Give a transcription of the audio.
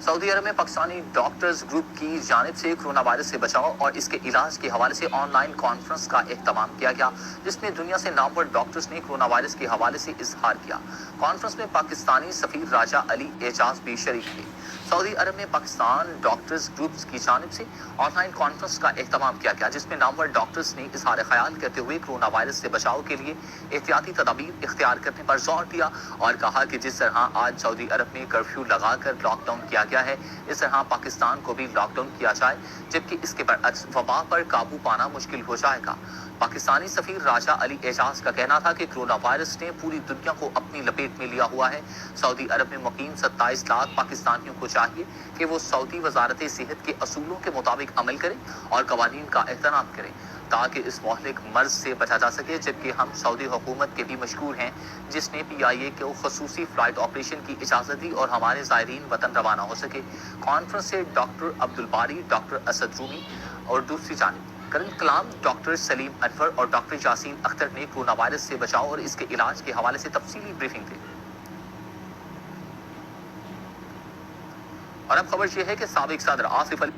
سعودی عرب میں Pakistani doctors group کی جانب سے کورونا وائرس سے بچاؤ اور اس کے علاج کے حوالے سے آن لائن کانفرنس کا اہتمام کیا گیا، جس میں دنیا سے نامور ڈاکٹرز نے کورونا وائرس کے حوالے سے اظہار کیا۔ کانفرنس میں پاکستانی سفیر راجہ علی اعجاز بھی شریک تھے۔ سعودی عرب میں پاکستان ڈاکٹرز گروپس کی جانب سے آن لائن کانفرنس کا اہتمام کیا گیا، جس میں نامور ڈاکٹرز نے اظہار خیال کرتے ہوئے کورونا وائرس سے بچاؤ کے لیے احتیاطی تدابیر اختیار کرنے پر زور دیا اور کہا کہ جس طرح آج سعودی عرب میں کرفیو لگا کر لاک ڈاؤن کیا گیا ہے، اس طرح پاکستان کو بھی لاک ڈاؤن کیا جائے، جبکہ اس کے برعکس وبا پر قابو پانا مشکل ہو جائے گا۔ پاکستانی سفیر راجہ علی اعجاز کا کہنا تھا کہ کورونا وائرس نے پوری دنیا کو اپنی لپیٹ میں لیا ہوا ہے۔ سعودی عرب میں مقیم 27 لاکھ پاکستانیوں کو چاہیے کہ وہ سعودی وزارت صحت کے اصولوں کے مطابق عمل کریں اور قوانین کا احترام کریں تاکہ اس مہلک مرض سے بچا جا سکے، جبکہ ہم سعودی حکومت کے بھی مشکور ہیں جس نے PIA کو خصوصی فلائٹ آپریشن کی اجازت دی اور ہمارے زائرین وطن روانہ ہو سکے۔ کانفرنس سے ڈاکٹر عبدالباری، ڈاکٹر اسد رومی اور دوسری جانب کرنٹ کلام ڈاکٹر سلیم انور اور ڈاکٹر یاسین اختر نے کورونا وائرس سے بچاؤ اور اس کے علاج کے حوالے سے تفصیلی بریفنگ دی۔ اور اب خبر یہ ہے کہ سابق صدر آصف علی